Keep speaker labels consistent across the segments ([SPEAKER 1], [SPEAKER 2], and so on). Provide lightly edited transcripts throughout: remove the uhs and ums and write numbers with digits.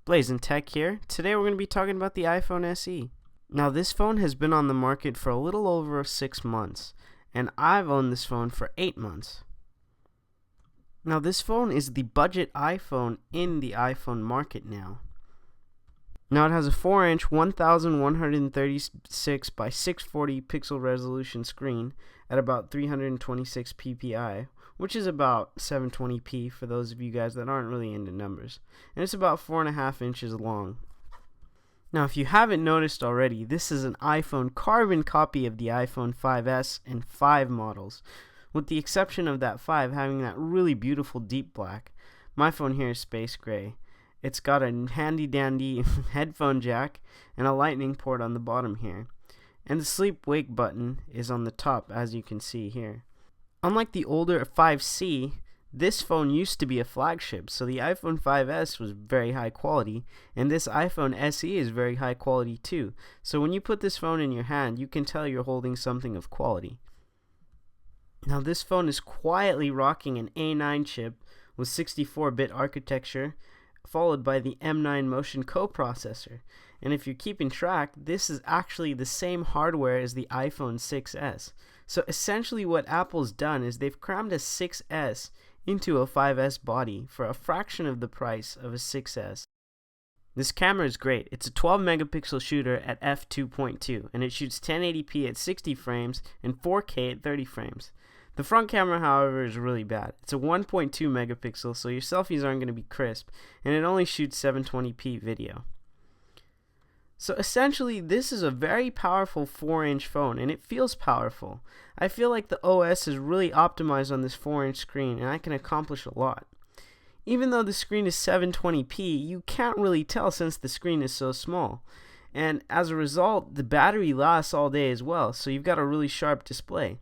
[SPEAKER 1] Blazing Tech here. Today we're going to be talking about the iPhone SE. Now this phone has been on the market for a little over 6 months, and I've owned this phone for 8 months. Now this phone is the budget iPhone in the iPhone market now. Now it has a 4-inch 1136 by 640 pixel resolution screen at about 326 ppi, which is about 720p for those of you guys that aren't really into numbers, and it's about 4.5 inches long. Now if you haven't noticed already, this is an iPhone carbon copy of the iPhone 5S and 5 models, with the exception of that 5 having that really beautiful deep black. My phone here is space gray. It's got a handy dandy headphone jack and a lightning port on the bottom here, and the sleep wake button is on the top, as you can see here. Unlike the older 5C, this phone used to be a flagship, so the iPhone 5S was very high quality, and this iPhone SE is very high quality too. So when you put this phone in your hand, you can tell you're holding something of quality. Now this phone is quietly rocking an A9 chip with 64-bit architecture, followed by the M9 Motion coprocessor. And if you're keeping track, this is actually the same hardware as the iPhone 6S. So essentially what Apple's done is they've crammed a 6S into a 5S body for a fraction of the price of a 6S. This camera is great. It's a 12 megapixel shooter at f2.2, and it shoots 1080p at 60 frames and 4K at 30 frames. The front camera, however, is really bad. It's a 1.2 megapixel, so your selfies aren't going to be crisp, and it only shoots 720p video. So essentially, this is a very powerful 4-inch phone, and it feels powerful. I feel like the OS is really optimized on this 4-inch screen, and I can accomplish a lot. Even though the screen is 720p, you can't really tell since the screen is so small. And as a result, the battery lasts all day as well, so you've got a really sharp display.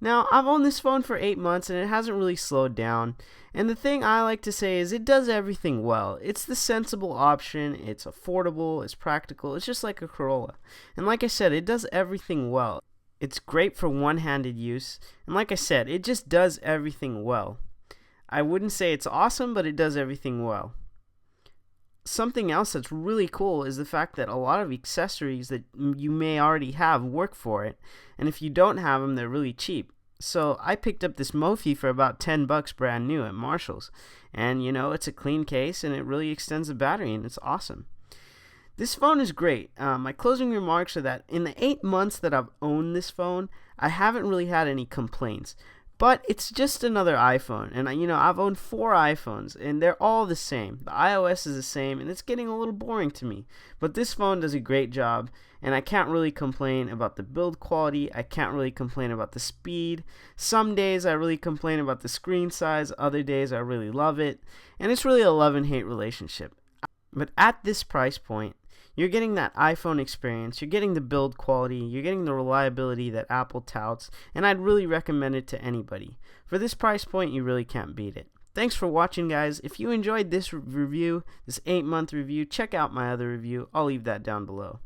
[SPEAKER 1] Now, I've owned this phone for 8 months and it hasn't really slowed down, and the thing I like to say is it does everything well. It's the sensible option, it's affordable, it's practical, it's just like a Corolla. And like I said, it does everything well. It's great for one-handed use, and like I said, it just does everything well. I wouldn't say it's awesome, but it does everything well. Something else that's really cool is the fact that a lot of accessories that you may already have work for it, and if you don't have them, they're really cheap. So I picked up this Mophie for about $10 brand new at Marshall's, and you know, it's a clean case and it really extends the battery, and it's awesome. This phone is great. My closing remarks are that in the 8 months that I've owned this phone, I haven't really had any complaints. But it's just another iPhone, and you know, I've owned 4 iPhones, and they're all the same. The iOS is the same, and it's getting a little boring to me. But this phone does a great job, and I can't really complain about the build quality. I can't really complain about the speed. Some days I really complain about the screen size. Other days I really love it, and it's really a love and hate relationship. But at this price point, you're getting that iPhone experience, you're getting the build quality, you're getting the reliability that Apple touts, and I'd really recommend it to anybody. For this price point, you really can't beat it. Thanks for watching, guys. If you enjoyed this review, this 8-month review, check out my other review. I'll leave that down below.